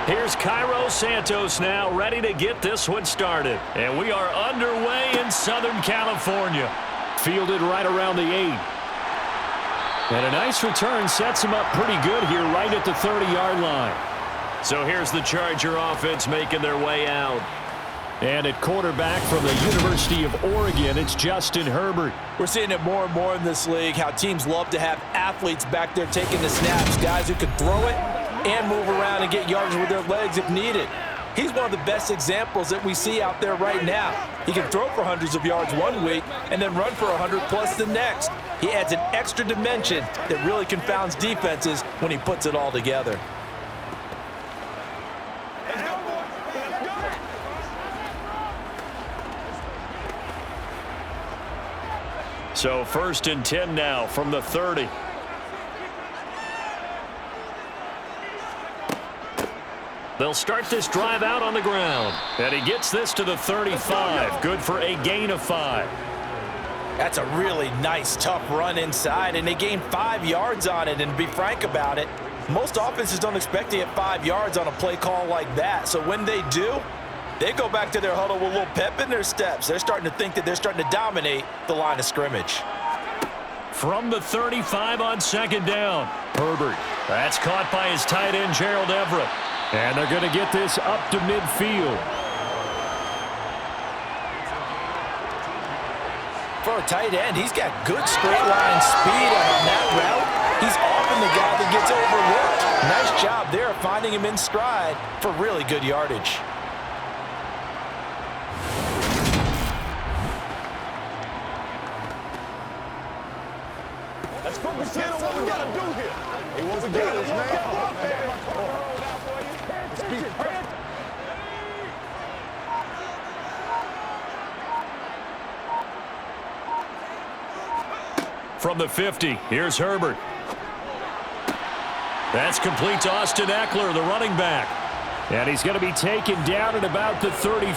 Here's Cairo Santos now, ready to get this one started. And we are underway in Southern California. Fielded right around the 8. And a nice return sets him up pretty good here right at the 30-yard line. So here's the Charger offense making their way out. And at quarterback from the University of Oregon, it's Justin Herbert. We're seeing it more and more in this league, how teams love to have athletes back there taking the snaps, guys who can throw it and move around and get yards with their legs if needed. He's one of the best examples that we see out there right now. He can throw for hundreds of yards one week and then run for 100+ the next. He adds an extra dimension that really confounds defenses when he puts it all together. So 1st and 10 now from the 30. They'll start this drive out on the ground. And he gets this to the 35. Good for a gain of 5. That's a really nice, tough run inside, and they gained 5 yards on it. And to be frank about it, most offenses don't expect to get 5 yards on a play call like that. So when they do, they go back to their huddle with a little pep in their steps. They're starting to think that they're starting to dominate the line of scrimmage. From the 35 on 2nd down, Herbert. That's caught by his tight end, Gerald Everett. And they're going to get this up to midfield. For a tight end, he's got good straight line speed, and on that route, he's often the guy that gets overlooked. Nice job there of finding him in stride for really good yardage. Let's focus in on what we got to do here. Hey, what we got is, man. From the 50, here's Herbert. That's complete to Austin Eckler, the running back. And he's going to be taken down at about the 33.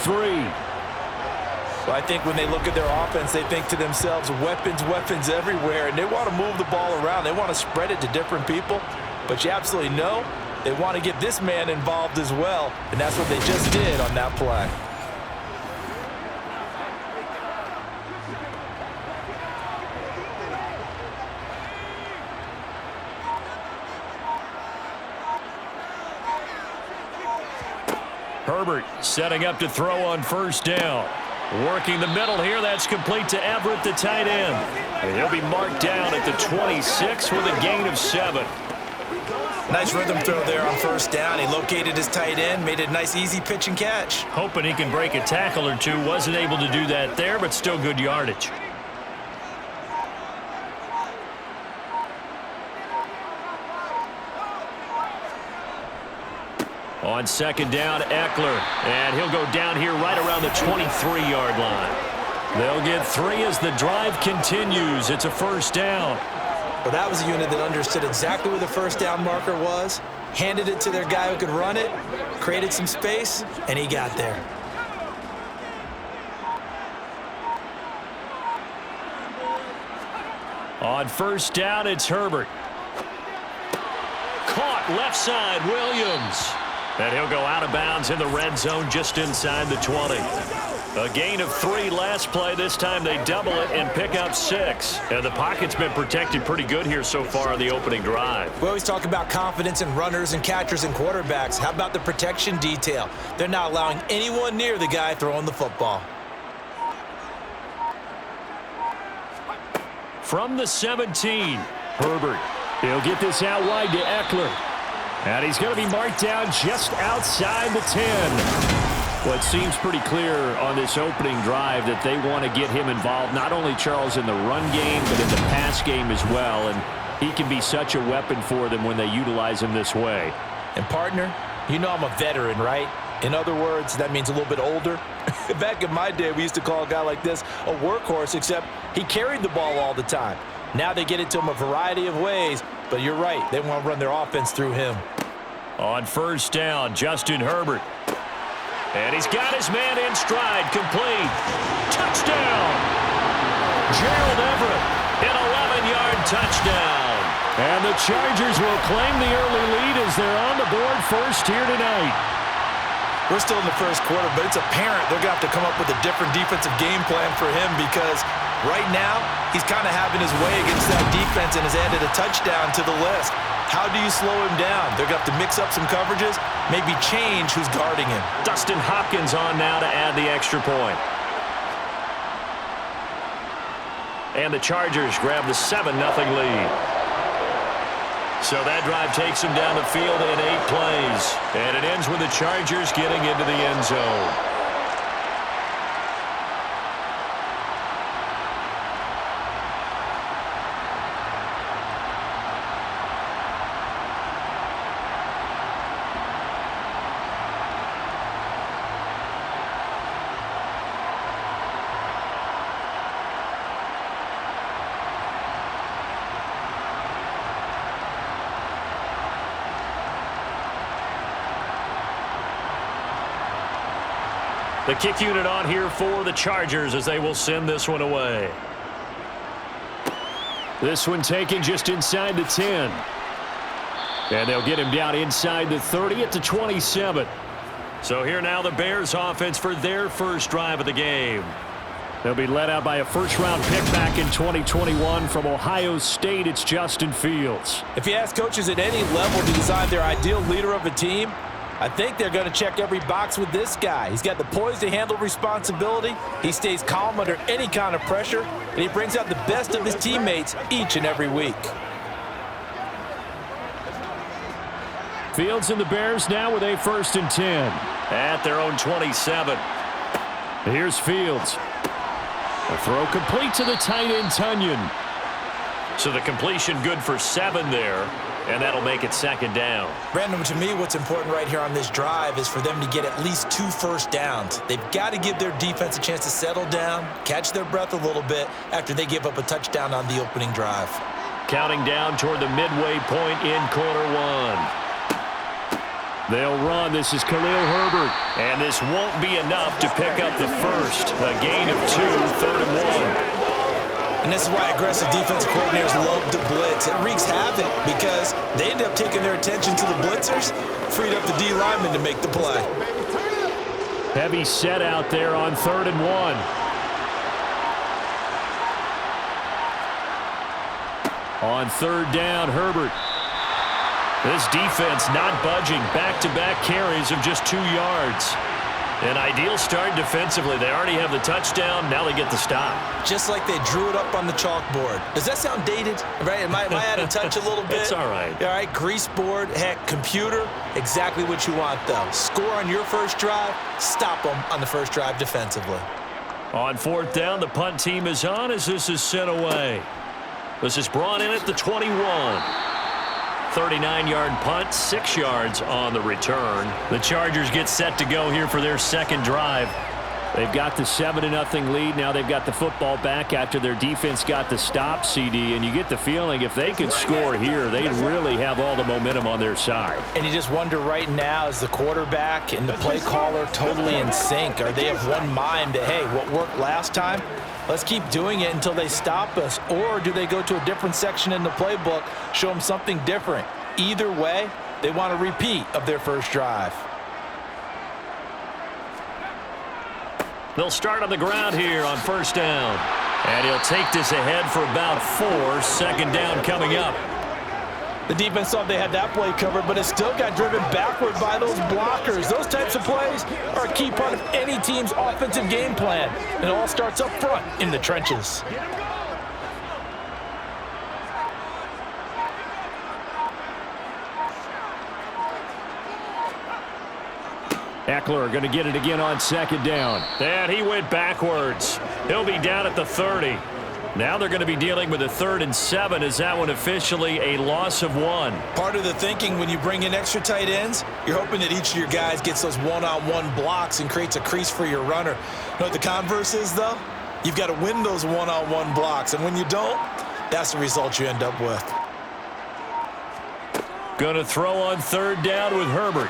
Well, I think when they look at their offense, they think to themselves, weapons, weapons everywhere, and they want to move the ball around. They want to spread it to different people. But you absolutely know they want to get this man involved as well, and that's what they just did on that play. Herbert setting up to throw on 1st down. Working the middle here, that's complete to Everett, the tight end. And he'll be marked down at the 26 with a gain of 7. Nice rhythm throw there on 1st down. He located his tight end, made it a nice easy pitch and catch. Hoping he can break a tackle or two. Wasn't able to do that there, but still good yardage. On 2nd down, Eckler. And he'll go down here right around the 23-yard line. They'll get 3 as the drive continues. It's a 1st down. Well, that was a unit that understood exactly where the 1st down marker was, handed it to their guy who could run it, created some space, and he got there. On 1st down, it's Herbert. Caught left side, Williams. And he'll go out of bounds in the red zone just inside the 20. A gain of 3 last play. This time they double it and pick up 6. And the pocket's been protected pretty good here so far on the opening drive. We always talk about confidence in runners and catchers and quarterbacks. How about the protection detail? They're not allowing anyone near the guy throwing the football. From the 17, Herbert. He'll get this out wide to Eckler. And he's going to be marked down just outside the 10. Well, it seems pretty clear on this opening drive that they want to get him involved, not only, Charles, in the run game, but in the pass game as well. And he can be such a weapon for them when they utilize him this way. And, partner, you know I'm a veteran, right? In other words, that means a little bit older. Back in my day, we used to call a guy like this a workhorse, except he carried the ball all the time. Now they get it to him a variety of ways, but you're right. They want to run their offense through him. On 1st down, Justin Herbert. And he's got his man in stride, complete. Touchdown! Gerald Everett, an 11-yard touchdown. And the Chargers will claim the early lead as they're on the board first here tonight. We're still in the first quarter, but it's apparent they're going to have to come up with a different defensive game plan for him because right now he's kind of having his way against that defense and has added a touchdown to the list. How do you slow him down? They're going to have to mix up some coverages, maybe change who's guarding him. Dustin Hopkins on now to add the extra point. And the Chargers grab the 7-0 lead. So that drive takes him down the field in 8 plays. And it ends with the Chargers getting into the end zone. The kick unit on here for the Chargers as they will send this one away. This one taken just inside the 10. And they'll get him down inside the 30 at the 27. So here now the Bears offense for their first drive of the game. They'll be led out by a first-round pick back in 2021 from Ohio State. It's Justin Fields. If you ask coaches at any level to design their ideal leader of a team, I think they're going to check every box with this guy. He's got the poise to handle responsibility. He stays calm under any kind of pressure, and he brings out the best of his teammates each and every week. Fields and the Bears now with a 1st and 10 at their own 27. Here's Fields. A throw complete to the tight end, Tunyon. So the completion good for 7 there. And that'll make it 2nd down. Brandon, to me, what's important right here on this drive is for them to get at least 2 first downs. They've got to give their defense a chance to settle down, catch their breath a little bit after they give up a touchdown on the opening drive. Counting down toward the midway point in quarter 1. They'll run. This is Khalil Herbert. And this won't be enough to pick up the first. A gain of 2, 3rd and 1. And this is why aggressive defensive coordinators love to blitz. It wreaks havoc because they end up taking their attention to the blitzers, freed up the D lineman to make the play. Heavy set out there on 3rd and 1. On 3rd down, Herbert. This defense not budging. Back-to-back carries of just 2 yards. An ideal start defensively. They already have the touchdown. Now they get the stop. Just like they drew it up on the chalkboard. Does that sound dated? Right? Am I out of touch a little bit? It's all right. All right, grease board, heck, computer. Exactly what you want, though. Score on your first drive. Stop them on the first drive defensively. On 4th down, the punt team is on as this is sent away. This is brought in at the 21. 39-yard punt, 6 yards on the return. The Chargers get set to go here for their 2nd drive. They've got the 7-0 lead. Now they've got the football back after their defense got the stop, CD. And you get the feeling if they could score here, they really have all the momentum on their side. And you just wonder right now, is the quarterback and the play caller totally in sync? Are they of one mind that, hey, what worked last time? Let's keep doing it until they stop us. Or do they go to a different section in the playbook, show them something different? Either way, they want a repeat of their first drive. They'll start on the ground here on 1st down. And he'll take this ahead for about 4. 2nd down coming up. The defense thought they had that play covered, but it still got driven backward by those blockers. Those types of plays are a key part of any team's offensive game plan. It all starts up front in the trenches. Eckler going to get it again on 2nd down. And he went backwards. He'll be down at the 30. Now they're going to be dealing with a 3rd and 7. Is that one officially a loss of 1? Part of the thinking when you bring in extra tight ends, you're hoping that each of your guys gets those one-on-one blocks and creates a crease for your runner. You know what the converse is, though? You've got to win those one-on-one blocks. And when you don't, that's the result you end up with. Going to throw on 3rd down with Herbert.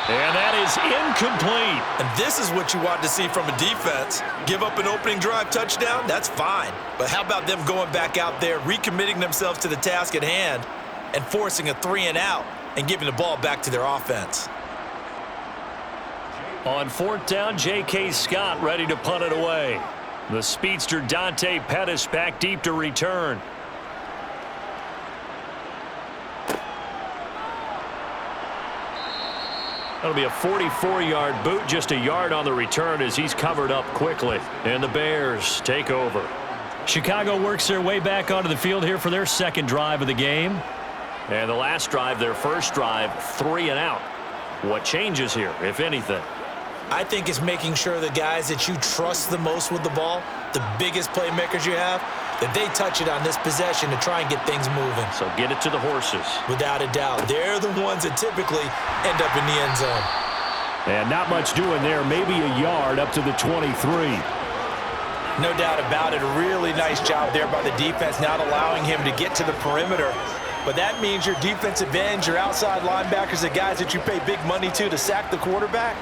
And that is incomplete. And this is what you want to see from a defense. Give up an opening drive touchdown, that's fine. But how about them going back out there, recommitting themselves to the task at hand, and forcing a 3-and-out and giving the ball back to their offense. On 4th down, J.K. Scott ready to punt it away. The speedster Dante Pettis back deep to return. That'll be a 44-yard boot, just a yard on the return as he's covered up quickly. And the Bears take over. Chicago works their way back onto the field here for their second drive of the game. And the last drive, their first drive, 3-and-out. What changes here, if anything? I think it's making sure the guys that you trust the most with the ball, the biggest playmakers you have, that they touch it on this possession to try and get things moving. So get it to the horses. Without a doubt. They're the ones that typically end up in the end zone. And not much doing there. Maybe a yard up to the 23. No doubt about it. A really nice job there by the defense, not allowing him to get to the perimeter. But that means your defensive ends, your outside linebackers, the guys that you pay big money to sack the quarterback,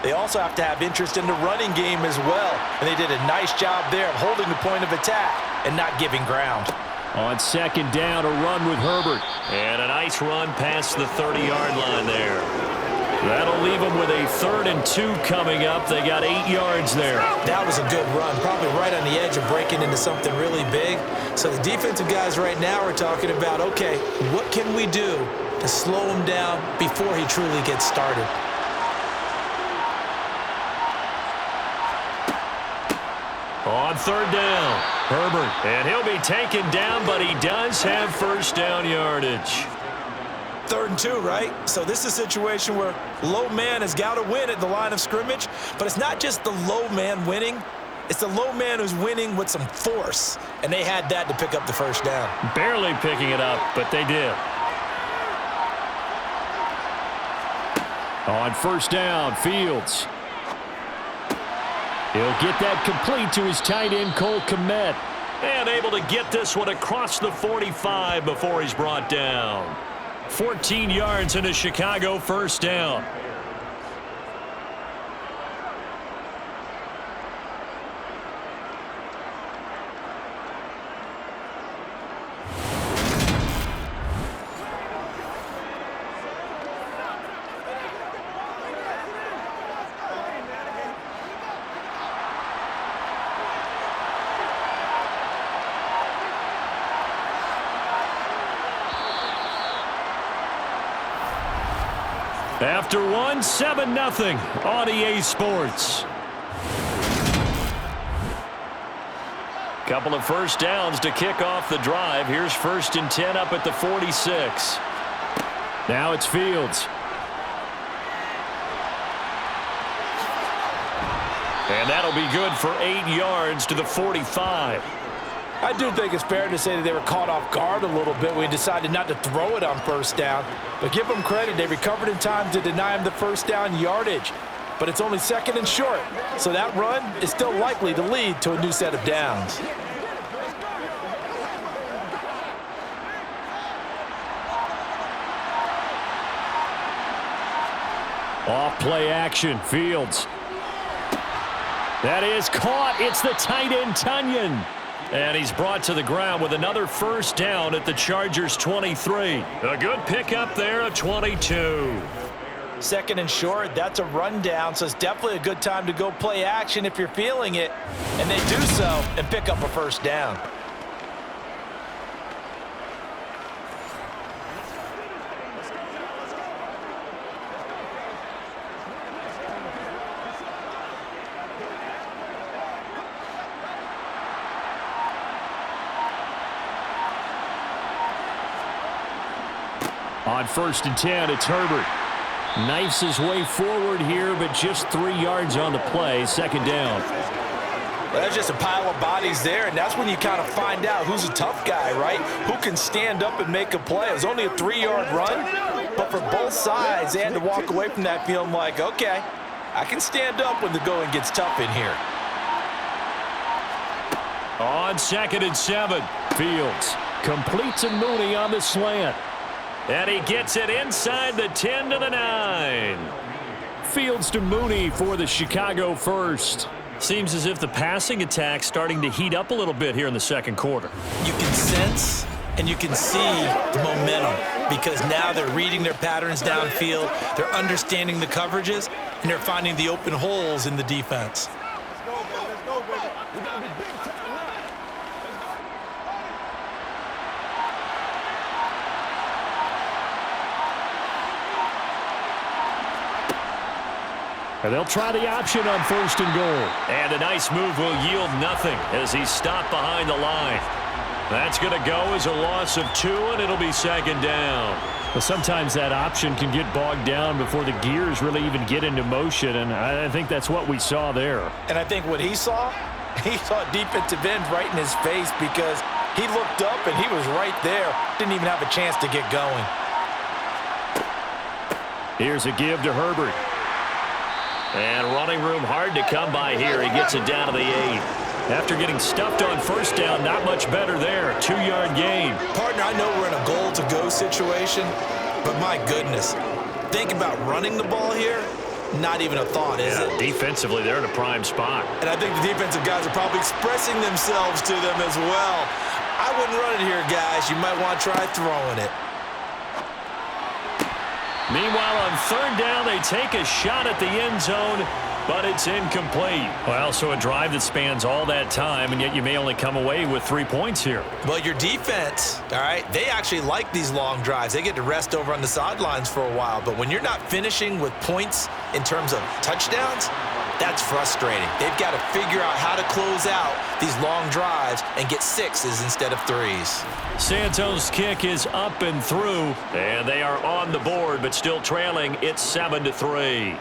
they also have to have interest in the running game as well. And they did a nice job there of holding the point of attack and not giving ground. On 2nd down, a run with Herbert. And a nice run past the 30-yard line there. That'll leave them with a 3rd and 2 coming up. They got 8 yards there. That was a good run, probably right on the edge of breaking into something really big. So the defensive guys right now are talking about, okay, what can we do to slow him down before he truly gets started? On 3rd down, Herbert. And he'll be taken down, but he does have first down yardage. 3rd and 2, right? So this is a situation where low man has got to win at the line of scrimmage, but it's not just the low man winning. It's the low man who's winning with some force, and they had that to pick up the first down. Barely picking it up, but they did. On 1st down, Fields. He'll get that complete to his tight end, Cole Kmet. And able to get this one across the 45 before he's brought down. 14 yards into Chicago, first down. After one, 7-0 on EA Sports. Couple of first downs to kick off the drive. Here's 1st and 10 up at the 46. Now it's Fields. And that'll be good for 8 yards to the 45. I do think it's fair to say that they were caught off guard a little bit when he decided not to throw it on first down. But give them credit. They recovered in time to deny him the first down yardage. But it's only 2nd and short. So that run is still likely to lead to a new set of downs. Off play action, Fields. That is caught. It's the tight end, Tunyon. And he's brought to the ground with another first down at the Chargers' 23. A good pickup there at 22. 2nd and short, that's a rundown, so it's definitely a good time to go play action if you're feeling it. And they do so and pick up a first down. On 1st and 10, it's Herbert. Knifes his way forward here, but just 3 yards on the play. 2nd down. Well, that's just a pile of bodies there, and that's when you kind of find out who's a tough guy, right? Who can stand up and make a play. It was only a 3-yard run, but for both sides, they had to walk away from that feeling like, okay, I can stand up when the going gets tough in here. On 2nd and 7, Fields completes a Mooney on the slant. And he gets it inside the 10 to the 9. Fields to Mooney for the Chicago first. Seems as if the passing attack's starting to heat up a little bit here in the second quarter. You can sense and you can see the momentum because now they're reading their patterns downfield, they're understanding the coverages, and they're finding the open holes in the defense. Let's go, baby. We gotta be big time now. And they'll try the option on 1st and goal. And a nice move will yield nothing as he's stopped behind the line. That's going to go as a loss of 2, and it'll be 2nd down. Well, sometimes that option can get bogged down before the gears really even get into motion, and I think that's what we saw there. And I think what he saw defensive end right in his face because he looked up and he was right there. Didn't even have a chance to get going. Here's a give to Herbert. And running room hard to come by here. He gets it down to the 8. After getting stuffed on 1st down, not much better there. 2-yard gain. Partner, I know we're in a goal-to-go situation, but my goodness, think about running the ball here. Not even a thought, is it? Defensively, they're in a prime spot. And I think the defensive guys are probably expressing themselves to them as well. I wouldn't run it here, guys. You might want to try throwing it. Meanwhile, on 3rd down, they take a shot at the end zone, but it's incomplete. Well, so a drive that spans all that time, and yet you may only come away with 3 points here. Well, your defense, all right, they actually like these long drives. They get to rest over on the sidelines for a while, but when you're not finishing with points in terms of touchdowns, that's frustrating. They've got to figure out how to close out these long drives and get 6s instead of 3s. Santos' kick is up and through, and they are on the board, but still trailing. It's 7-3.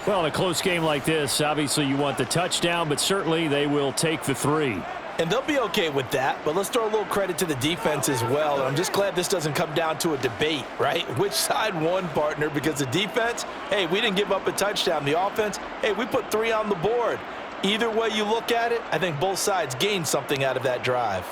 Well, in a close game like this, obviously you want the touchdown, but certainly they will take the 3. And they'll be okay with that, but let's throw a little credit to the defense as well. And I'm just glad this doesn't come down to a debate, right? Which side won, partner? Because the defense, hey, we didn't give up a touchdown. The offense, hey, we put 3 on the board. Either way you look at it, I think both sides gained something out of that drive.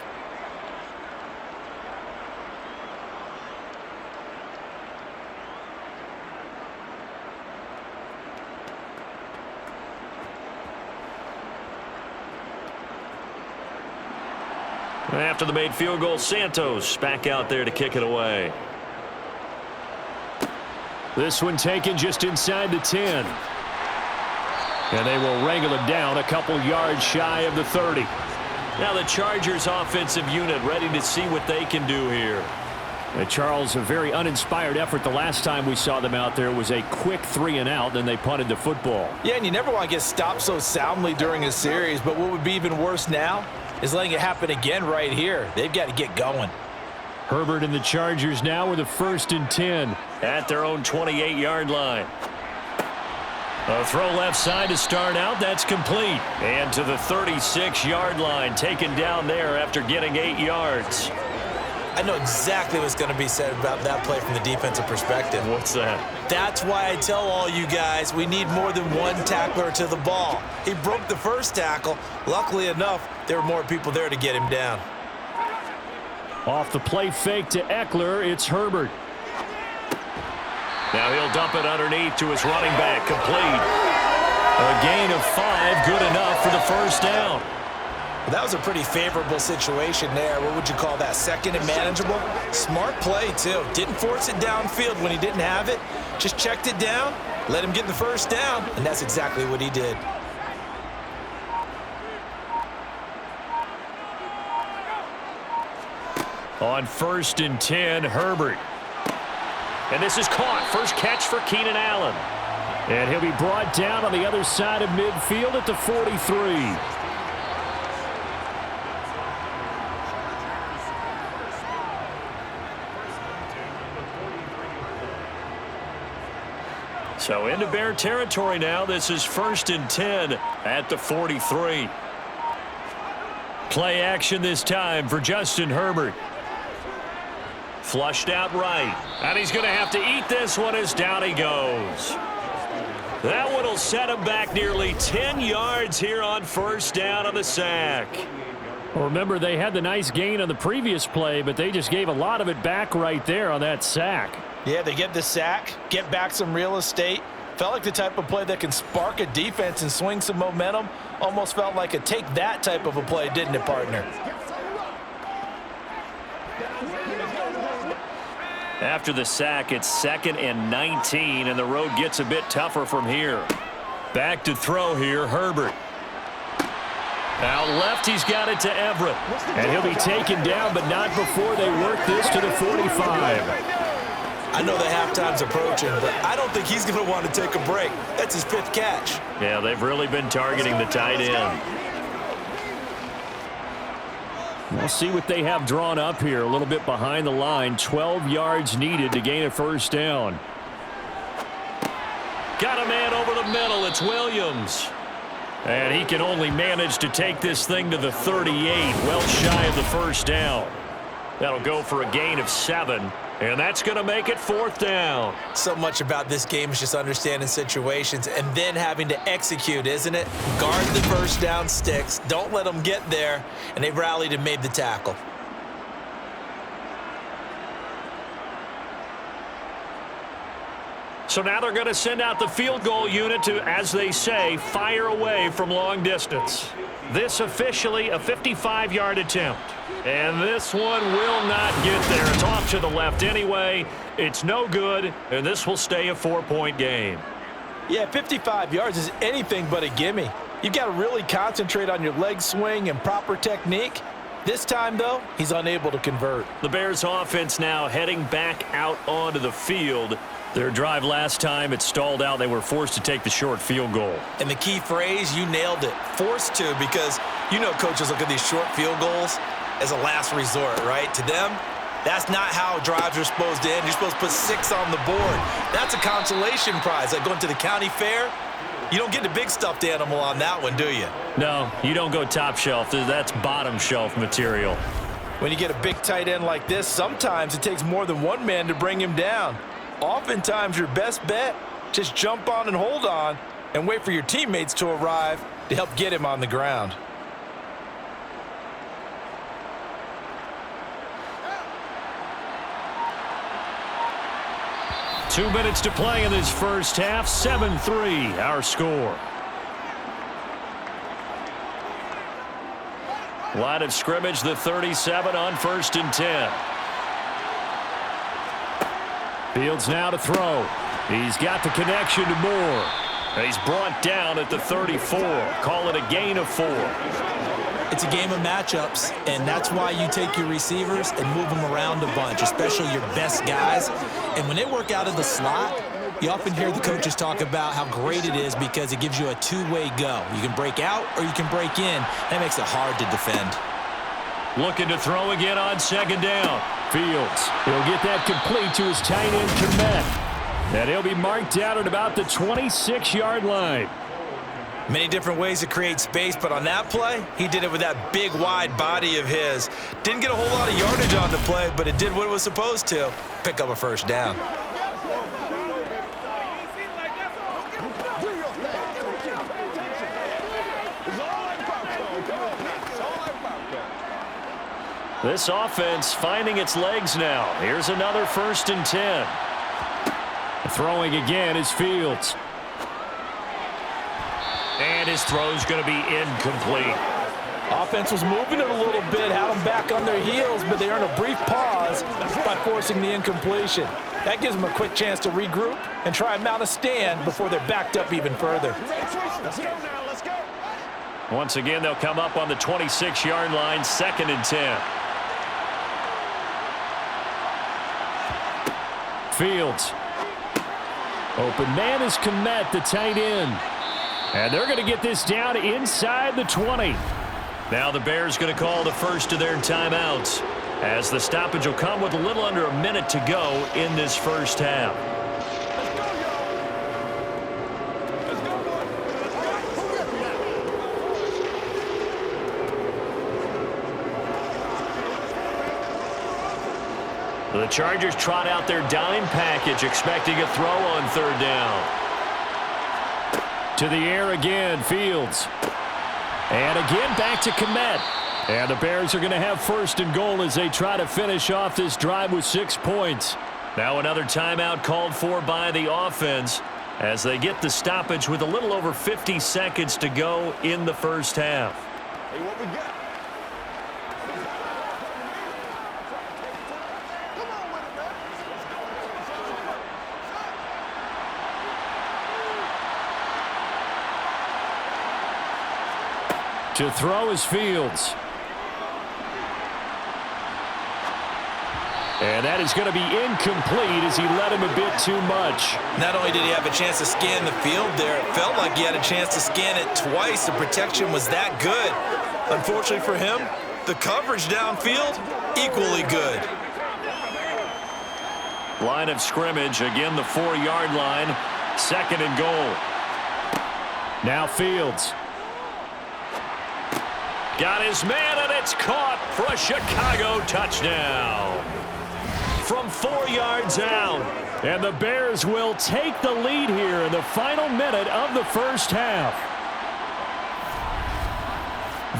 After the made field goal, Santos back out there to kick it away. This one taken just inside the 10. And they will wrangle it down a couple yards shy of the 30. Now the Chargers offensive unit ready to see what they can do here. And Charles, a very uninspired effort the last time we saw them out there was a quick 3-and-out, then they punted the football. Yeah, and you never want to get stopped so soundly during a series, but what would be even worse now is letting it happen again right here. They've got to get going. Herbert and the Chargers now with a 1st and 10 at their own 28-yard line. A throw left side to start out. That's complete. And to the 36-yard line, taken down there after getting 8 yards. I know exactly what's going to be said about that play from the defensive perspective. What's that? That's why I tell all you guys we need more than one tackler to the ball. He broke the first tackle. Luckily enough, there were more people there to get him down. Off the play fake to Eckler, it's Herbert. Now he'll dump it underneath to his running back, complete. A gain of 5, good enough for the 1st down. That was a pretty favorable situation there. What would you call that? 2nd and manageable? Smart play, too. Didn't force it downfield when he didn't have it. Just checked it down, let him get the 1st down, and that's exactly what he did. On 1st and 10, Herbert. And this is caught. First catch for Keenan Allen. And he'll be brought down on the other side of midfield at the 43. So into Bear territory now. This is 1st and 10 at the 43. Play action this time for Justin Herbert. Flushed out right. And he's going to have to eat this one as down he goes. That one will set him back nearly 10 yards here on 1st down on the sack. Well, remember, they had the nice gain on the previous play, but they just gave a lot of it back right there on that sack. Yeah, they get the sack, get back some real estate, Felt like the type of play that can spark a defense and swing some momentum. Almost felt like a take-that type of a play, didn't it, partner? After the sack, it's 2nd and 19, and the road gets a bit tougher from here. Back to throw here, Herbert. Out left, he's got it to Everett. And he'll be taken down, but not before they work this to the 45. I know the halftime's approaching, but I don't think he's going to want to take a break. That's his 5th catch. Yeah, they've really been targeting the tight end. We'll see what they have drawn up here. A little bit behind the line. 12 yards needed to gain a first down. Got a man over the middle. It's Williams. And he can only manage to take this thing to the 38. Well shy of the first down. That'll go for a gain of 7. And that's going to make it 4th down. So much about this game is just understanding situations and then having to execute, isn't it? Guard the first down sticks. Don't let them get there. And they rallied and made the tackle. So now they're going to send out the field goal unit to, as they say, fire away from long distance. This officially a 55-yard attempt. And this one will not get there. It's off to the left anyway. It's no good, and this will stay a 4-point game. Yeah, 55 yards is anything but a gimme. You've got to really concentrate on your leg swing and proper technique. This time, though, he's unable to convert. The Bears offense now heading back out onto the field. Their drive last time, it stalled out. They were forced to take the short field goal. And the key phrase, you nailed it, forced to, because you know coaches look at these short field goals as a last resort, right? To them, that's not how drives are supposed to end. You're supposed to put 6 on the board. That's a consolation prize. Like going to the county fair, you don't get the big stuffed animal on that one, do you? No, you don't go top shelf. That's bottom shelf material. When you get a big tight end like this, sometimes it takes more than one man to bring him down. Oftentimes, your best bet, just jump on and hold on and wait for your teammates to arrive to help get him on the ground. Two minutes to play in this first half. 7-3, our score. Line of scrimmage, the 37 on 1st and 10. Fields now to throw. He's got the connection to Moore. He's brought down at the 34. Call it a gain of 4. It's a game of matchups, and that's why you take your receivers and move them around a bunch, especially your best guys. And when they work out of the slot, you often hear the coaches talk about how great it is because it gives you a two-way go. You can break out or you can break in. That makes it hard to defend. Looking to throw again on 2nd down. Fields, he'll get that complete to his tight end, Komet. And he'll be marked down at about the 26-yard line. Many different ways to create space, but on that play, he did it with that big, wide body of his. Didn't get a whole lot of yardage on the play, but it did what it was supposed to. Pick up a first down. This offense finding its legs now. Here's another 1st and 10. Throwing again is Fields. And his throw's going to be incomplete. Offense was moving it a little bit, had them back on their heels, but they earned a brief pause by forcing the incompletion. That gives them a quick chance to regroup and try and mount a stand before they're backed up even further. Once again, they'll come up on the 26-yard line, 2nd and 10. Fields. Open man is Komet, the tight end. And they're going to get this down inside the 20. Now the Bears going to call the first of their timeouts, as the stoppage will come with a little under a minute to go in this first half. The Chargers trot out their dime package, expecting a throw on 3rd down. To the air again, Fields. And again back to Komet. And the Bears are going to have 1st and goal as they try to finish off this drive with 6 points. Now another timeout called for by the offense. as they get the stoppage with a little over 50 seconds to go in the first half. Hey, what we got? Come on with it, man. To throw is Fields. And that is going to be incomplete as he led him a bit too much. Not only did he have a chance to scan the field there, it felt like he had a chance to scan it twice. The protection was that good. Unfortunately for him, the coverage downfield, equally good. Line of scrimmage, again the 4-yard line, 2nd and goal. Now Fields. Got his man, and it's caught for a Chicago touchdown. From 4 yards out, and the Bears will take the lead here in the final minute of the first half.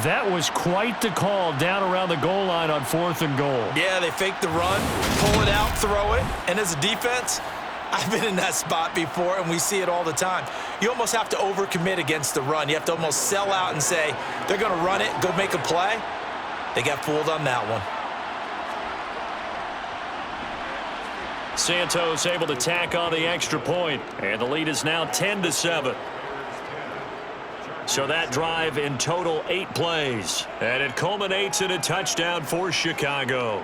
That was quite the call down around the goal line on 4th and goal. Yeah, they fake the run, pull it out, throw it, and as a defense, I've been in that spot before, and we see it all the time. You almost have to overcommit against the run. You have to almost sell out and say, they're going to run it, go make a play. They got fooled on that one. Santos able to tack on the extra point, and the lead is now 10-7. So that drive in total 8 plays, and it culminates in a touchdown for Chicago.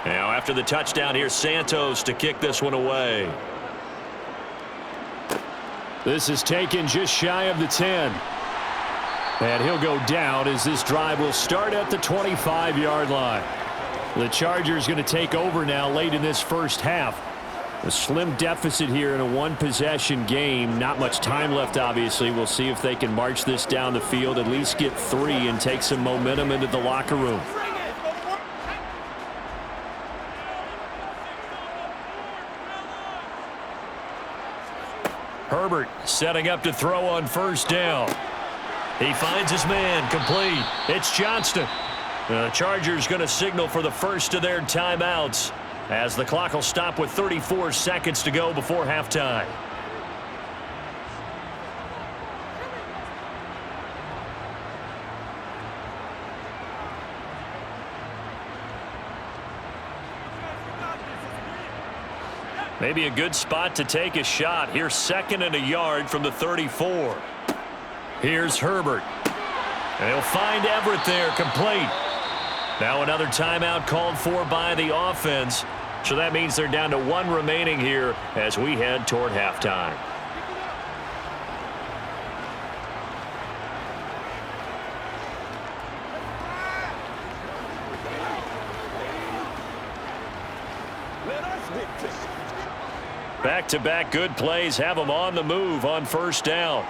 Now after the touchdown, here's Santos to kick this one away. This is taken just shy of the 10. And he'll go down as this drive will start at the 25-yard line. The Chargers going to take over now late in this first half. A slim deficit here in a one-possession game. Not much time left, obviously. We'll see if they can march this down the field, at least get 3 and take some momentum into the locker room. Herbert setting up to throw on first down. He finds his man, complete. It's Johnston. The Chargers going to signal for the first of their timeouts as the clock will stop with 34 seconds to go before halftime. Maybe a good spot to take a shot. Here's 2nd and a yard from the 34. Here's Herbert. They'll find Everett there, complete. Now another timeout called for by the offense. So that means they're down to 1 remaining here as we head toward halftime. Back-to-back good plays have them on the move on first down.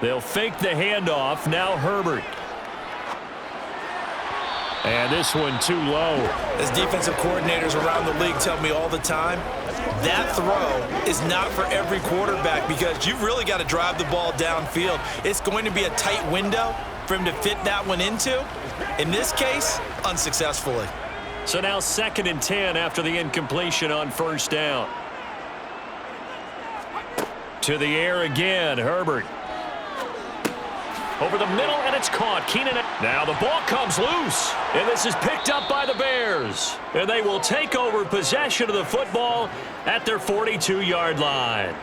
They'll fake the handoff. Now Herbert. And this one too low. As defensive coordinators around the league tell me all the time, that throw is not for every quarterback because you've really got to drive the ball downfield. It's going to be a tight window for him to fit that one into. In this case, unsuccessfully. So now 2nd and 10 after the incompletion on first down. To the air again, Herbert. Over the middle, and it's caught. Keenan. Now the ball comes loose, and this is picked up by the Bears. And they will take over possession of the football at their 42-yard line.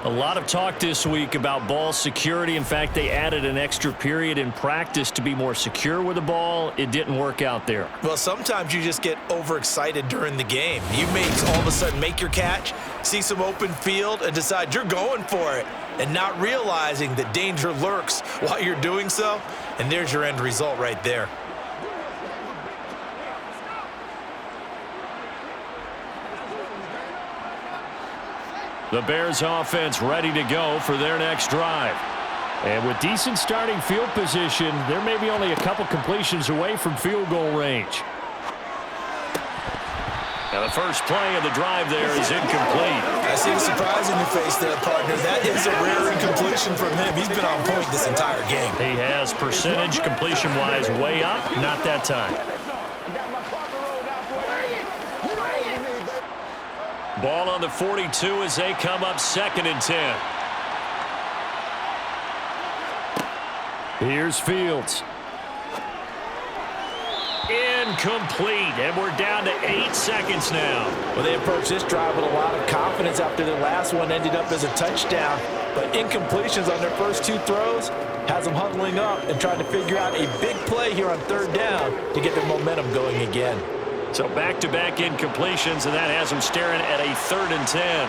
A lot of talk this week about ball security. In fact, they added an extra period in practice to be more secure with the ball. It didn't work out there. Well, sometimes you just get overexcited during the game. You may all of a sudden make your catch, see some open field, and decide you're going for it, and not realizing that danger lurks while you're doing so. And there's your end result right there. The Bears offense ready to go for their next drive. And with decent starting field position, there may be only a couple completions away from field goal range. Now the first play of the drive there is incomplete. I see the surprise in your face there, partner. That is a rare incompletion from him. He's been on point this entire game. He has percentage completion-wise way up, not that time. Ball on the 42 as they come up 2nd and 10. Here's Fields. Incomplete, and we're down to 8 seconds now. Well, they approached this drive with a lot of confidence after their last one ended up as a touchdown. But incompletions on their first 2 throws has them huddling up and trying to figure out a big play here on 3rd down to get their momentum going again. So back-to-back incompletions, and that has them staring at a 3rd and 10.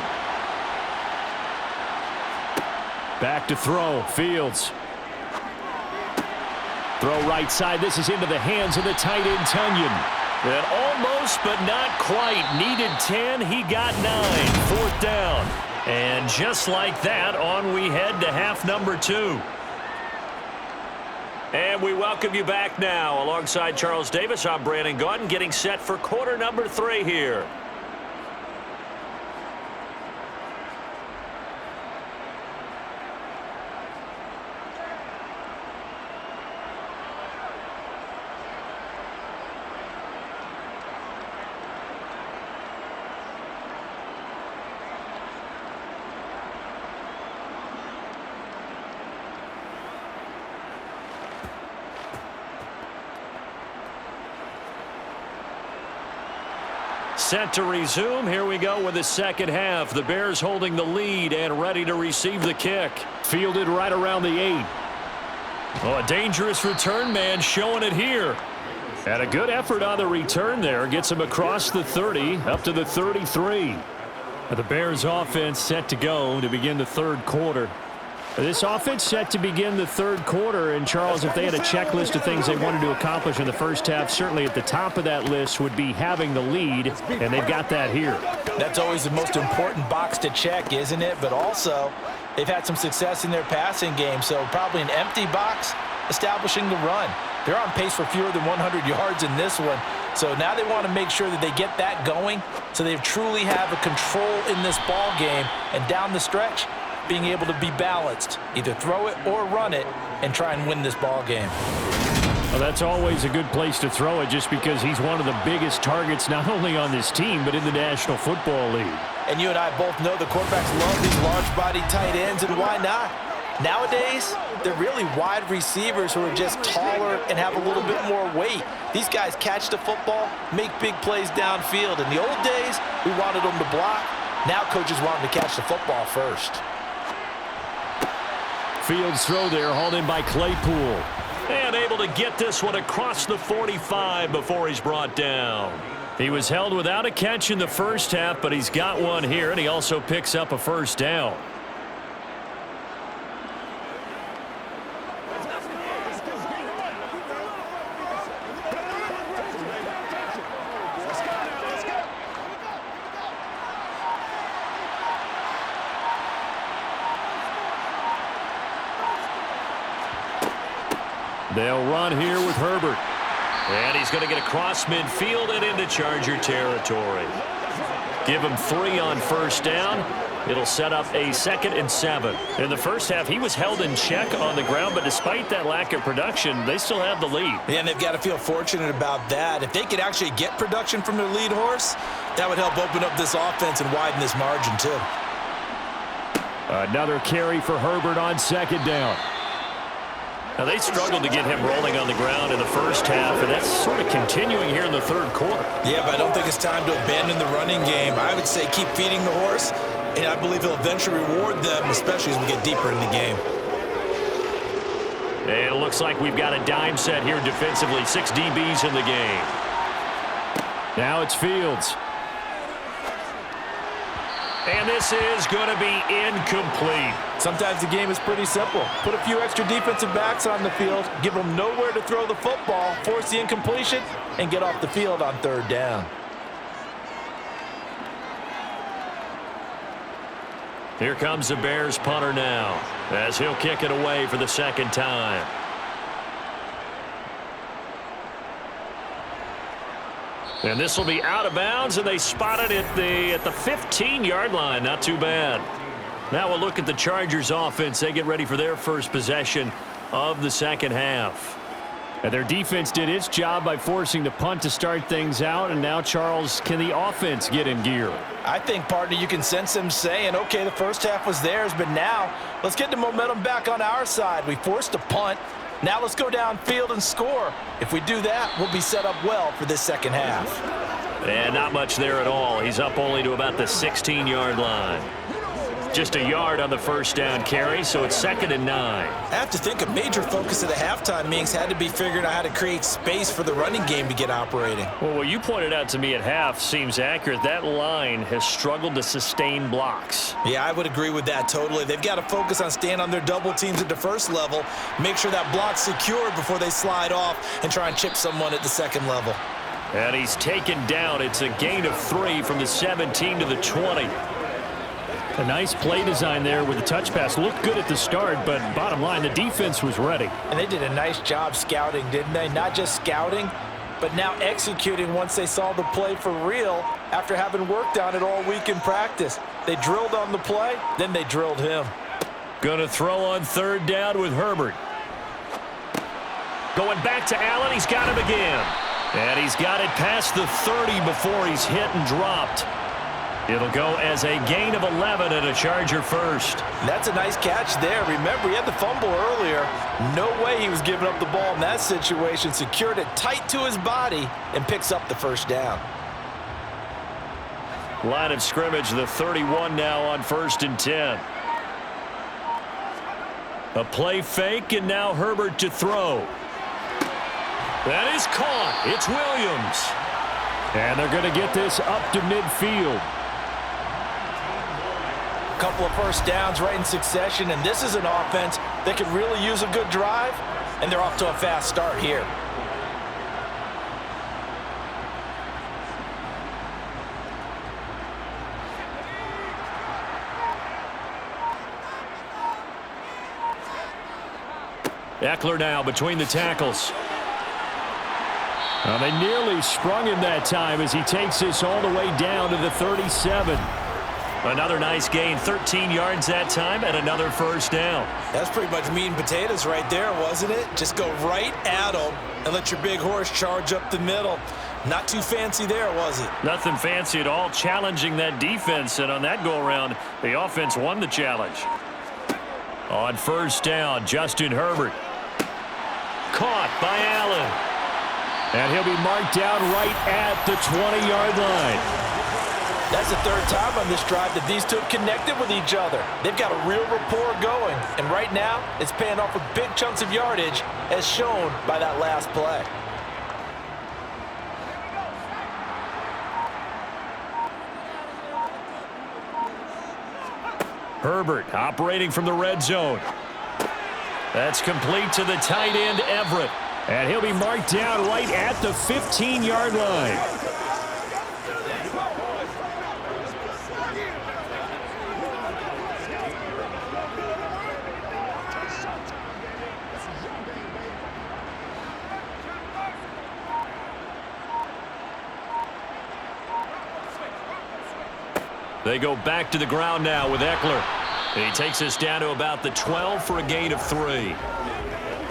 Back to throw, Fields. Throw right side. This is into the hands of the tight end, Tunyon. And almost, but not quite. Needed 10. He got 9. 4th down. And just like that, on we head to half number 2. And we welcome you back now. Alongside Charles Davis, I'm Brandon Gaudin, getting set for quarter number 3 here. Set to resume. Here we go with the second half. The Bears holding the lead and ready to receive the kick. Fielded right around the 8. Oh, a dangerous return man showing it here. And a good effort on the return there. Gets him across the 30 up to the 33. The Bears offense set to go to begin the 3rd quarter. This offense set to begin the 3rd quarter, and Charles, if they had a checklist of things they wanted to accomplish in the first half, certainly at the top of that list would be having the lead, and they've got that here. That's always the most important box to check, isn't it? But also, they've had some success in their passing game, so probably an empty box establishing the run. They're on pace for fewer than 100 yards in this one, so now they want to make sure that they get that going so they truly have a control in this ball game, and down the stretch, being able to be balanced, either throw it or run it, and try and win this ball game. Well, that's always a good place to throw it just because he's one of the biggest targets not only on this team but in the National Football League. And you and I both know the quarterbacks love these large-body tight ends, and why not? Nowadays, they're really wide receivers who are just taller and have a little bit more weight. These guys catch the football, make big plays downfield. In the old days, we wanted them to block. Now coaches want them to catch the football first. Fields throw there, hauled in by Claypool. And able to get this one across the 45 before he's brought down. He was held without a catch in the first half, but he's got one here, and he also picks up a 1st down. They'll run here with Herbert. And he's going to get across midfield and into Charger territory. Give him 3 on 1st down. It'll set up a 2nd and 7. In the first half, he was held in check on the ground, but despite that lack of production, they still have the lead. Yeah, and they've got to feel fortunate about that. If they could actually get production from their lead horse, that would help open up this offense and widen this margin too. Another carry for Herbert on 2nd down. Now, they struggled to get him rolling on the ground in the first half, and that's sort of continuing here in the 3rd quarter. Yeah, but I don't think it's time to abandon the running game. I would say keep feeding the horse, and I believe he'll eventually reward them, especially as we get deeper in the game. And it looks like we've got a dime set here defensively. 6 DBs in the game. Now it's Fields. And this is going to be incomplete. Sometimes the game is pretty simple. Put a few extra defensive backs on the field, give them nowhere to throw the football, force the incompletion, and get off the field on 3rd down. Here comes the Bears punter now, as he'll kick it away for the second time. And this will be out of bounds, and they spot it at the 15-yard line. Not too bad. Now we'll look at the Chargers offense. They get ready for their first possession of the second half. And their defense did its job by forcing the punt to start things out. And now, Charles, can the offense get in gear? I think, partner, you can sense them saying, okay, the first half was theirs, but now let's get the momentum back on our side. We forced a punt. Now let's go downfield and score. If we do that, we'll be set up well for this second half. And not much there at all. He's up only to about the 16-yard line. Just a yard on the first down carry, so it's 2nd and 9. I have to think a major focus of the halftime meetings had to be figuring out how to create space for the running game to get operating. Well, what you pointed out to me at half seems accurate. That line has struggled to sustain blocks. Yeah, I would agree with that totally. They've got to focus on staying on their double teams at the first level, make sure that block's secured before they slide off and try and chip someone at the second level. And he's taken down. It's a gain of 3 from the 17 to the 20. A nice play design there with the touch pass. Looked good at the start, but bottom line, the defense was ready. And they did a nice job scouting, didn't they? Not just scouting, but now executing once they saw the play for real after having worked on it all week in practice. They drilled on the play, then they drilled him. Gonna throw on 3rd down with Herbert. Going back to Allen. He's got him again. And he's got it past the 30 before he's hit and dropped. It'll go as a gain of 11 and a Charger first. That's a nice catch there. Remember, he had the fumble earlier. No way he was giving up the ball in that situation. Secured it tight to his body and picks up the first down. Line of scrimmage, the 31 now on 1st and 10. A play fake, and now Herbert to throw. That is caught. It's Williams. And they're going to get this up to midfield. Couple of first downs right in succession, and this is an offense that could really use a good drive, and they're off to a fast start here. Eckler now between the tackles. Well, they nearly sprung him that time as he takes this all the way down to the 37. Another nice gain, 13 yards that time, and another first down. That's pretty much meat and potatoes right there, wasn't it? Just go right at them and let your big horse charge up the middle. Not too fancy there, was it? Nothing fancy at all, challenging that defense, and on that go-around, the offense won the challenge. On first down, Justin Herbert. Caught by Allen. And he'll be marked down right at the 20-yard line. That's the 3rd time on this drive that these two have connected with each other. They've got a real rapport going, and right now it's paying off with big chunks of yardage as shown by that last play. Herbert operating from the red zone. That's complete to the tight end, Everett. And he'll be marked down right at the 15-yard line. They go back to the ground now with Eckler. He takes us down to about the 12 for a gain of 3.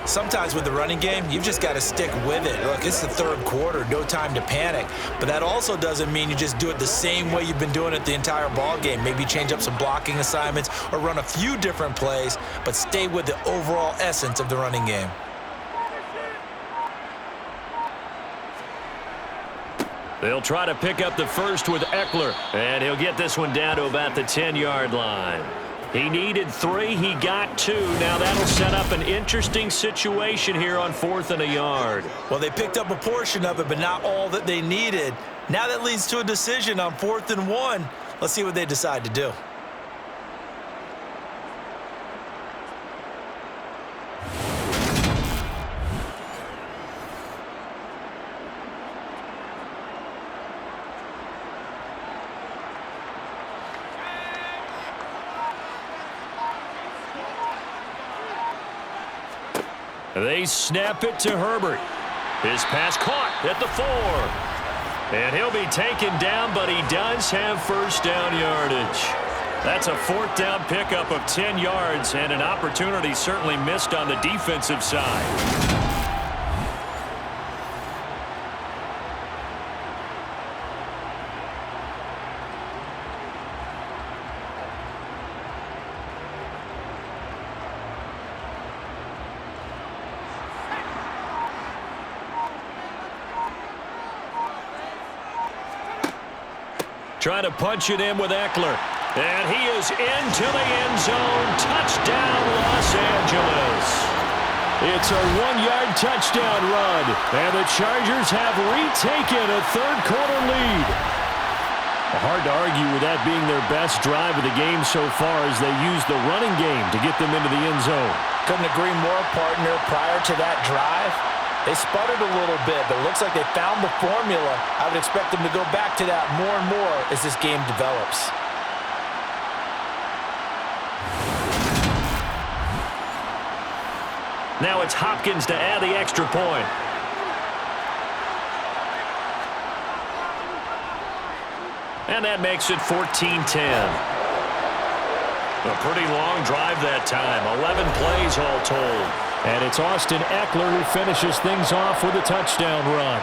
Sometimes with the running game, you've just got to stick with it. Look, it's the 3rd quarter, no time to panic. But that also doesn't mean you just do it the same way you've been doing it the entire ball game. Maybe change up some blocking assignments or run a few different plays, but stay with the overall essence of the running game. They'll try to pick up the first with Eckler, and he'll get this one down to about the 10-yard line. He needed 3. He got 2. Now that'll set up an interesting situation here on 4th and a yard. Well, they picked up a portion of it, but not all that they needed. Now that leads to a decision on 4th and 1. Let's see what they decide to do. They snap it to Herbert. His pass caught at the 4. And he'll be taken down, but he does have first down yardage. That's a 4th down pickup of 10 yards and an opportunity certainly missed on the defensive side. Trying to punch it in with Eckler. And he is into the end zone. Touchdown, Los Angeles. It's a 1-yard touchdown run. And the Chargers have retaken a third-quarter lead. Hard to argue with that being their best drive of the game so far as they use the running game to get them into the end zone. Couldn't agree more, partner. Prior to that drive, they sputtered a little bit, but it looks like they found the formula. I would expect them to go back to that more and more as this game develops. Now it's Hopkins to add the extra point. And that makes it 14-10. A pretty long drive that time. 11 plays all told. And it's Austin Eckler who finishes things off with a touchdown run.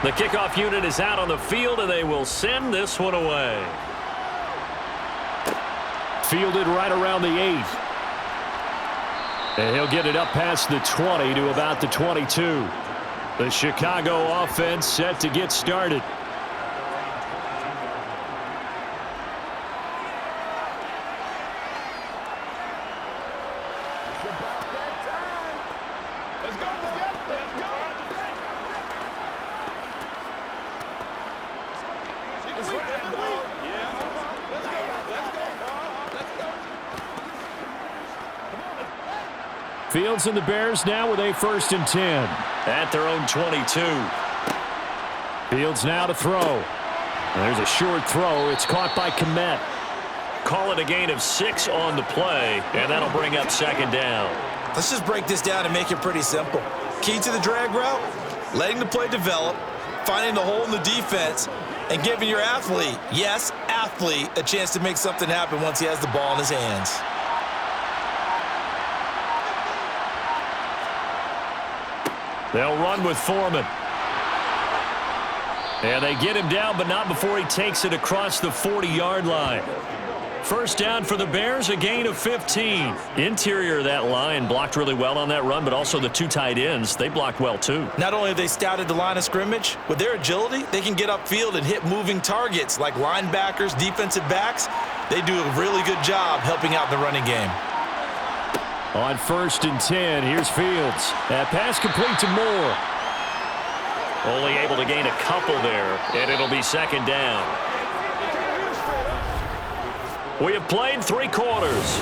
The kickoff unit is out on the field, and they will send this one away. Fielded right around the 8. And he'll get it up past the 20 to about the 22. The Chicago offense set to get started. Fields and the Bears now with a 1st and 10. At their own 22. Fields now to throw. There's a short throw. It's caught by Kmet. Call it a gain of 6 on the play, and that'll bring up 2nd down. Let's just break this down and make it pretty simple. Key to the drag route, letting the play develop, finding the hole in the defense, and giving your athlete, yes, athlete, a chance to make something happen once he has the ball in his hands. They'll run with Foreman. And they get him down, but not before he takes it across the 40-yard line. 1st down for the Bears, a gain of 15. Interior of that line blocked really well on that run, but also the 2 tight ends, they blocked well too. Not only have they scouted the line of scrimmage, with their agility, they can get upfield and hit moving targets like linebackers, defensive backs. They do a really good job helping out the running game. On 1st and 10, here's Fields. That pass complete to Moore. Only able to gain a couple there, and it'll be 2nd down. We have played 3 quarters.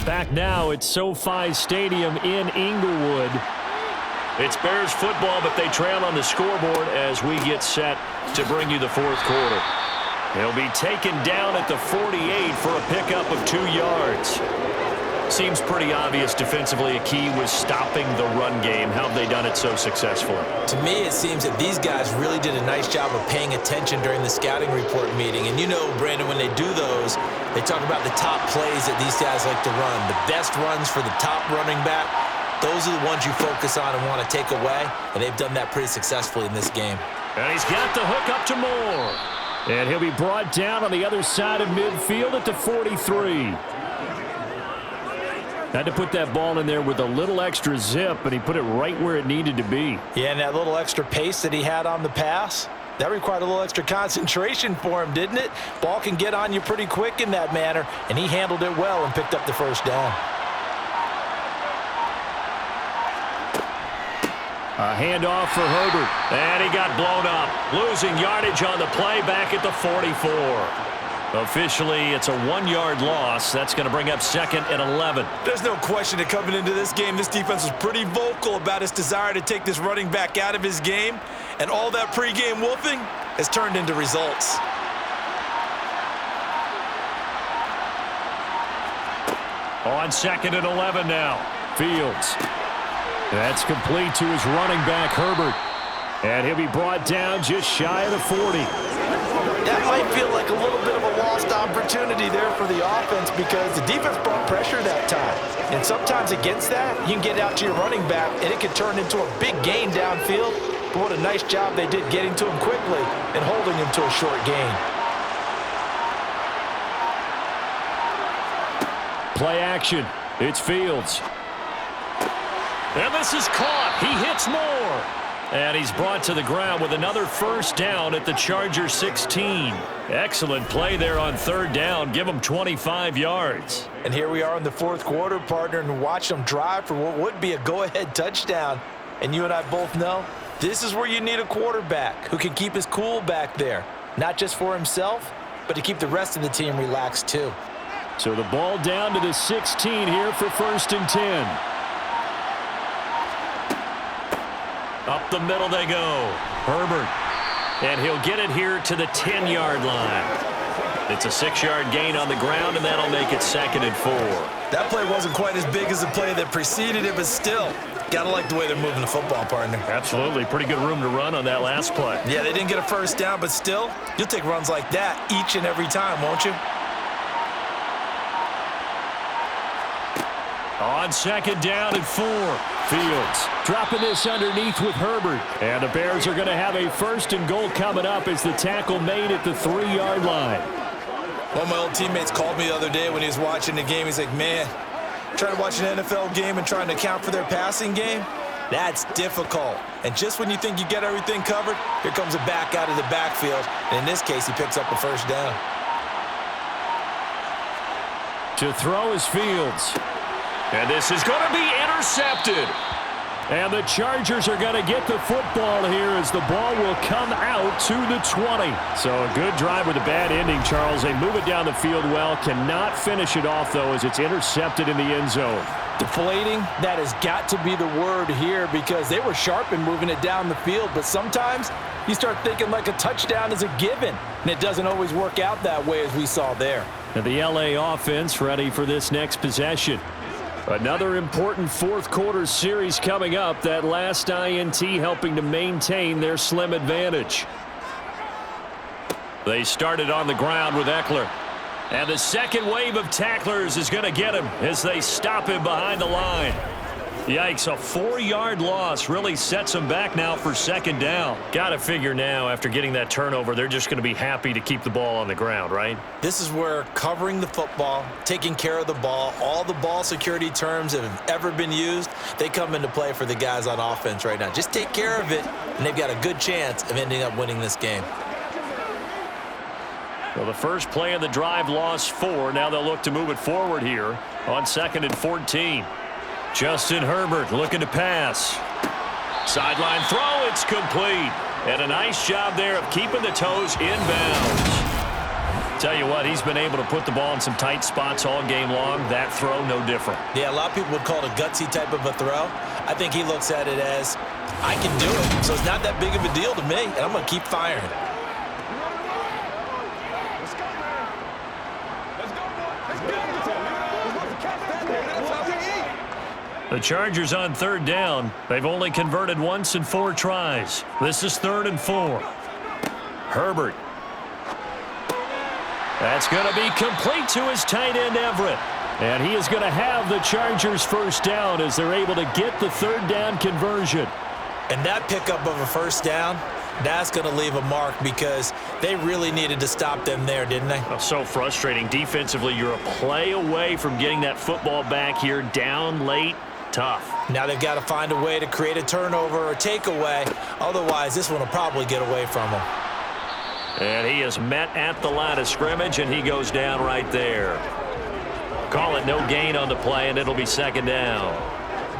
Back now at SoFi Stadium in Inglewood. It's Bears football, but they trail on the scoreboard as we get set to bring you the 4th quarter. He'll be taken down at the 48 for a pickup of 2 yards. Seems pretty obvious defensively a key was stopping the run game. How have they done it so successfully? To me, it seems that these guys really did a nice job of paying attention during the scouting report meeting. And you know, Brandon, when they do those, they talk about the top plays that these guys like to run. The best runs for the top running back, those are the ones you focus on and want to take away. And they've done that pretty successfully in this game. And he's got the hook up to Moore. And he'll be brought down on the other side of midfield at the 43. Had to put that ball in there with a little extra zip, and he put it right where it needed to be. Yeah, and that little extra pace that he had on the pass, that required a little extra concentration for him, didn't it? Ball can get on you pretty quick in that manner, and he handled it well and picked up the 1st down. A handoff for Herbert. And he got blown up. Losing yardage on the play back at the 44. Officially, it's a 1-yard loss. That's going to bring up 2nd and 11. There's no question that coming into this game, this defense was pretty vocal about its desire to take this running back out of his game. And all that pregame wolfing has turned into results. On 2nd and 11 now. Fields. That's complete to his running back, Herbert. And he'll be brought down just shy of the 40. That might feel like a little bit of a lost opportunity there for the offense because the defense brought pressure that time. And sometimes against that, you can get out to your running back, and it can turn into a big gain downfield. But what a nice job they did getting to him quickly and holding him to a short gain. Play action. It's Fields. And this is caught. He hits more. And he's brought to the ground with another first down at the Chargers 16. Excellent play there on 3rd down. Give him 25 yards. And here we are in the 4th quarter, partner, and watch them drive for what would be a go-ahead touchdown. And you and I both know this is where you need a quarterback who can keep his cool back there. Not just for himself, but to keep the rest of the team relaxed too. So the ball down to the 16 here for 1st and 10. Up the middle they go. Herbert. And he'll get it here to the 10-yard line. It's a 6-yard gain on the ground, and that'll make it 2nd and 4. That play wasn't quite as big as the play that preceded it, but still, gotta like the way they're moving the football, partner. Absolutely. Pretty good room to run on that last play. Yeah, they didn't get a first down, but still, you'll take runs like that each and every time, won't you? On 2nd down and 4. Fields dropping this underneath with Herbert. And the Bears are going to have a 1st and goal coming up as the tackle made at the 3-yard line. One of my old teammates called me the other day when he was watching the game. He's like, man, trying to watch an NFL game and trying to account for their passing game, that's difficult. And just when you think you get everything covered, here comes a back out of the backfield. And in this case, he picks up a first down. To throw is Fields. And this is going to be intercepted. And the Chargers are going to get the football here as the ball will come out to the 20. So a good drive with a bad ending, Charles. They move it down the field well. Cannot finish it off, though, as it's intercepted in the end zone. Deflating, that has got to be the word here because they were sharp in moving it down the field. But sometimes you start thinking like a touchdown is a given. And it doesn't always work out that way as we saw there. And the LA offense ready for this next possession. Another important 4th quarter series coming up. That last INT helping to maintain their slim advantage. They started on the ground with Eckler. And the second wave of tacklers is going to get him as they stop him behind the line. Yikes, a 4-yard loss really sets them back now for 2nd down. Got to figure now after getting that turnover, they're just going to be happy to keep the ball on the ground, right? This is where covering the football, taking care of the ball, all the ball security terms that have ever been used, they come into play for the guys on offense right now. Just take care of it, and they've got a good chance of ending up winning this game. Well, the first play of the drive lost 4. Now they'll look to move it forward here on 2nd and 14. Justin Herbert looking to pass. Sideline throw, it's complete. And a nice job there of keeping the toes inbounds. Tell you what, he's been able to put the ball in some tight spots all game long. That throw, no different. Yeah, a lot of people would call it a gutsy type of a throw. I think he looks at it as, I can do it, so it's not that big of a deal to me, and I'm going to keep firing. The Chargers on 3rd down. They've only converted once in 4 tries. This is 3rd and 4. Herbert. That's going to be complete to his tight end, Everett. And he is going to have the Chargers first down as they're able to get the 3rd down conversion. And that pickup of a first down, that's going to leave a mark because they really needed to stop them there, didn't they? Oh, so frustrating. Defensively, you're a play away from getting that football back here down late. Tough. Now they've got to find a way to create a turnover or takeaway. Otherwise, this one will probably get away from them. And he is met at the line of scrimmage, and he goes down right there. Call it no gain on the play, and it'll be 2nd down.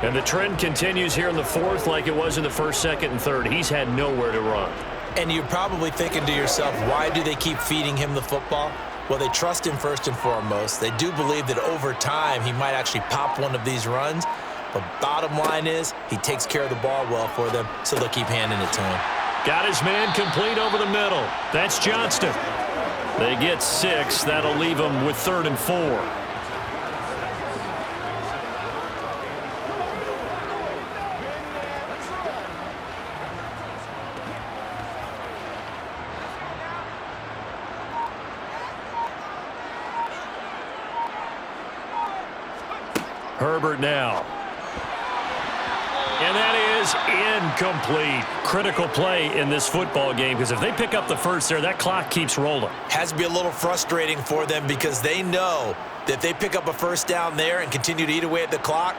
And the trend continues here in the fourth like it was in the first, second, and third. He's had nowhere to run. And you're probably thinking to yourself, why do they keep feeding him the football? Well, they trust him first and foremost. They do believe that over time he might actually pop one of these runs. But bottom line is he takes care of the ball well for them, so they'll keep handing it to him. Got his man complete over the middle. That's Johnston. They get 6. That'll leave them with 3rd and 4. Herbert now. And that is incomplete. Critical play in this football game, because if they pick up the first there, that clock keeps rolling. Has to be a little frustrating for them because they know that if they pick up a first down there and continue to eat away at the clock,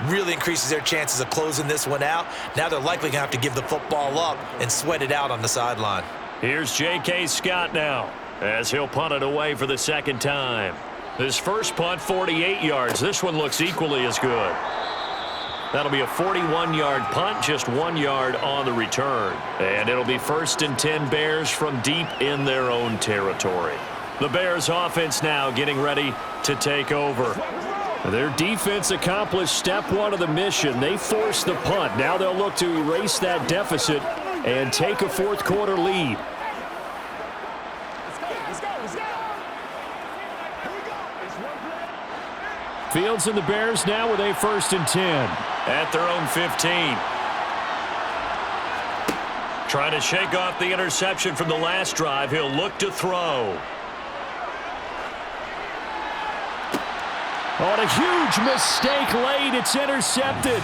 really increases their chances of closing this one out. Now they're likely going to have to give the football up and sweat it out on the sideline. Here's J.K. Scott now as he'll punt it away for the second time. His first punt, 48 yards. This one looks equally as good. That'll be a 41-yard punt, just 1 yard on the return. And it'll be 1st and 10 Bears from deep in their own territory. The Bears offense now getting ready to take over. Their defense accomplished step 1 of the mission. They forced the punt. Now they'll look to erase that deficit and take a fourth quarter lead. Fields and the Bears now with a 1st and 10 at their own 15. Trying to shake off the interception from the last drive. He'll look to throw. On a huge mistake late, it's intercepted.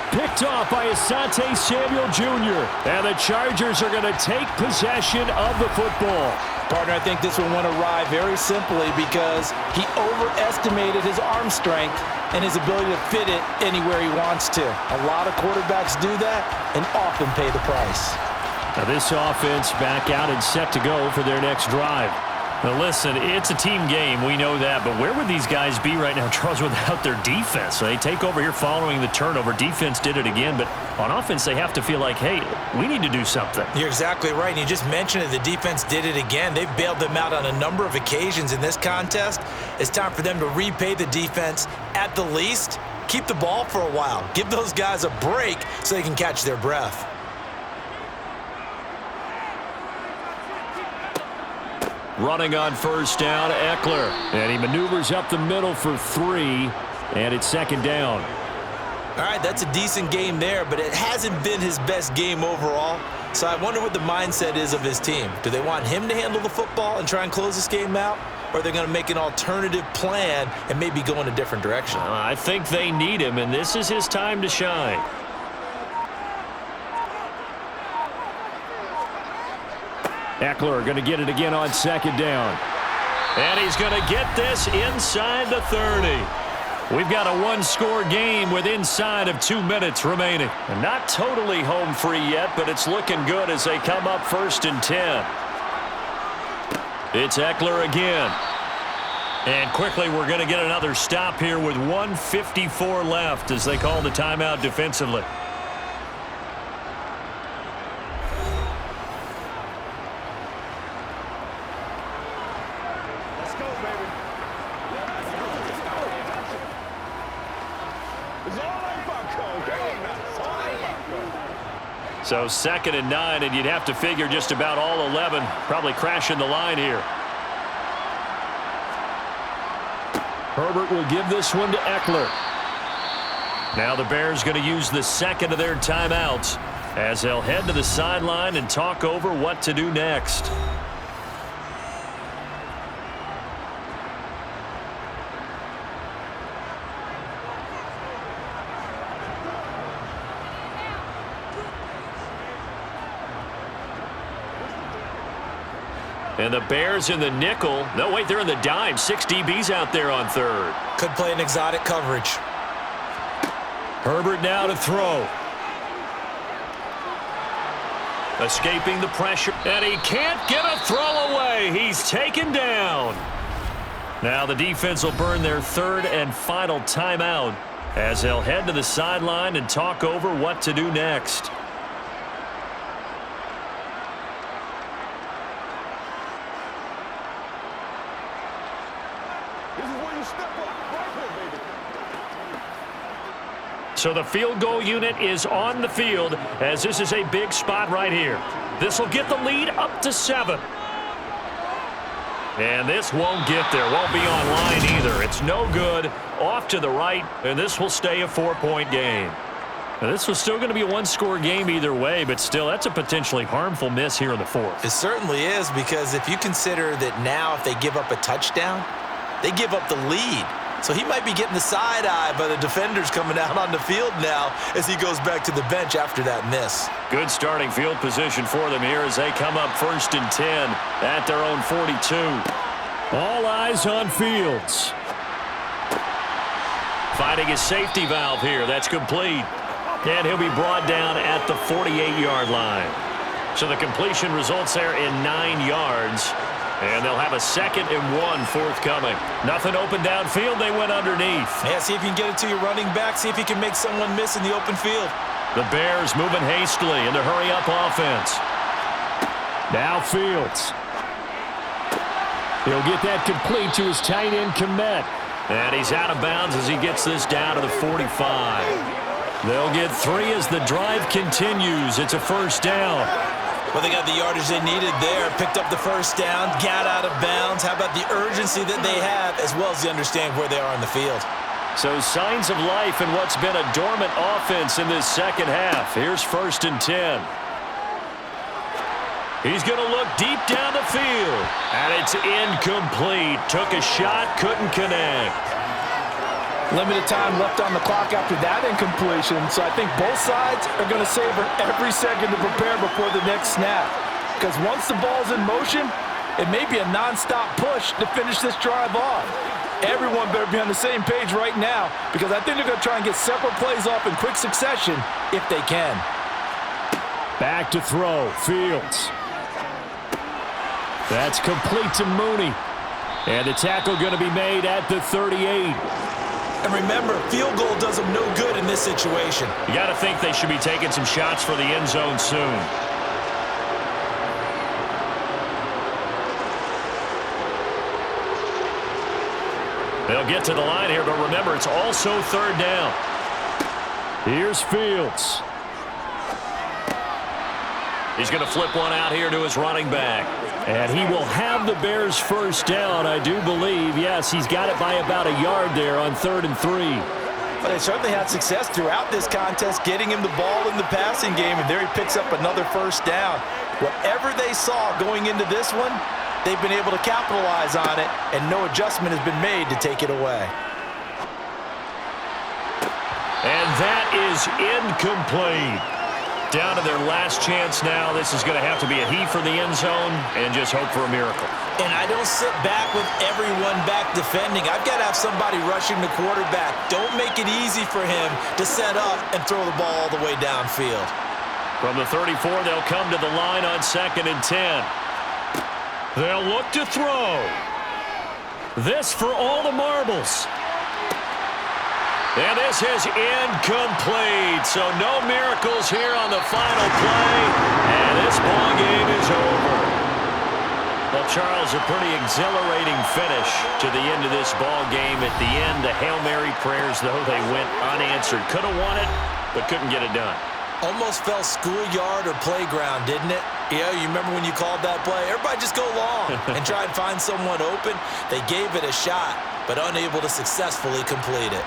Picked off by Asante Samuel Jr. And the Chargers are going to take possession of the football. Partner, I think this one went awry very simply because he overestimated his arm strength and his ability to fit it anywhere he wants to. A lot of quarterbacks do that and often pay the price. Now this offense back out and set to go for their next drive. Now listen, it's a team game, we know that, but where would these guys be right now, Charles, without their defense? So they take over here following the turnover. Defense did it again, but on offense they have to feel like, hey, we need to do something. You're exactly right, and you just mentioned it. The defense did it again. They've bailed them out on a number of occasions in this contest. It's time for them to repay the defense at the least. Keep the ball for a while. Give those guys a break so they can catch their breath. Running on first down, Eckler. And he maneuvers up the middle for 3, and it's 2nd down. All right, that's a decent game there, but it hasn't been his best game overall. So I wonder what the mindset is of his team. Do they want him to handle the football and try and close this game out? Or are they going to make an alternative plan and maybe go in a different direction? I think they need him, and this is his time to shine. Eckler going to get it again on 2nd down. And he's going to get this inside the 30. We've got a one-score game with inside of 2 minutes remaining. And not totally home free yet, but it's looking good as they come up 1st and 10. It's Eckler again. And quickly we're going to get another stop here with 1:54 left as they call the timeout defensively. So 2nd and 9, and you'd have to figure just about all 11 probably crashing the line here. Herbert will give this one to Eckler. Now the Bears going to use the 2nd of their timeouts as they'll head to the sideline and talk over what to do next. And the Bears in the nickel. No, wait, they're in the dime. 6 DBs out there on 3rd. Could play an exotic coverage. Herbert now to throw. Escaping the pressure. And he can't get a throw away. He's taken down. Now the defense will burn their 3rd and final timeout as they'll head to the sideline and talk over what to do next. So the field goal unit is on the field as this is a big spot right here. This will get the lead up to 7. And this won't get there. Won't be online either. It's no good. Off to the right, and this will stay a 4-point game. Now, this was still going to be a one-score game either way, but still, that's a potentially harmful miss here in the 4th. It certainly is, because if you consider that now if they give up a touchdown, they give up the lead. So he might be getting the side eye by the defenders coming out on the field now as he goes back to the bench after that miss. Good starting field position for them here as they come up 1st and 10 at their own 42. All eyes on Fields. Finding his safety valve here. That's complete. And he'll be brought down at the 48-yard line. So the completion results there in 9 yards. And they'll have a 2nd and 1 forthcoming. Nothing open downfield. They went underneath. Yeah, see if you can get it to your running back. See if you can make someone miss in the open field. The Bears moving hastily in the hurry-up offense. Now Fields. He'll get that complete to his tight end Kmet. And he's out of bounds as he gets this down to the 45. They'll get 3 as the drive continues. It's a 1st down. Well, they got the yardage they needed there. Picked up the 1st down, got out of bounds. How about the urgency that they have, as well as they understand where they are on the field? So signs of life in what's been a dormant offense in this 2nd half. Here's 1st and 10. He's going to look deep down the field. And it's incomplete. Took a shot, couldn't connect. Limited time left on the clock after that incompletion, so I think both sides are going to savor every second to prepare before the next snap. Because once the ball's in motion, it may be a non-stop push to finish this drive off. Everyone better be on the same page right now, because I think they're going to try and get several plays off in quick succession if they can. Back to throw, Fields. That's complete to Mooney. And the tackle going to be made at the 38. And remember, field goal does them no good in this situation. You got to think they should be taking some shots for the end zone soon. They'll get to the line here, but remember, it's also 3rd down. Here's Fields. He's going to flip one out here to his running back. And he will have the Bears' 1st down, I do believe. Yes, he's got it by about a yard there on 3rd and 3. But they certainly had success throughout this contest, getting him the ball in the passing game, and there he picks up another 1st down. Whatever they saw going into this one, they've been able to capitalize on it, and no adjustment has been made to take it away. And that is incomplete. Down to their last chance now. This is going to have to be a heave for the end zone and just hope for a miracle. And I don't sit back with everyone back defending. I've got to have somebody rushing the quarterback. Don't make it easy for him to set up and throw the ball all the way downfield. From the 34, they'll come to the line on 2nd and 10. They'll look to throw. This for all the marbles. And this is incomplete. So no miracles here on the final play. And this ball game is over. Well, Charles, a pretty exhilarating finish to the end of this ball game. At the end, the Hail Mary prayers, though, they went unanswered. Could have won it, but couldn't get it done. Almost felt schoolyard or playground, didn't it? Yeah, you remember when you called that play? Everybody just go long and try and find someone open. They gave it a shot, but unable to successfully complete it.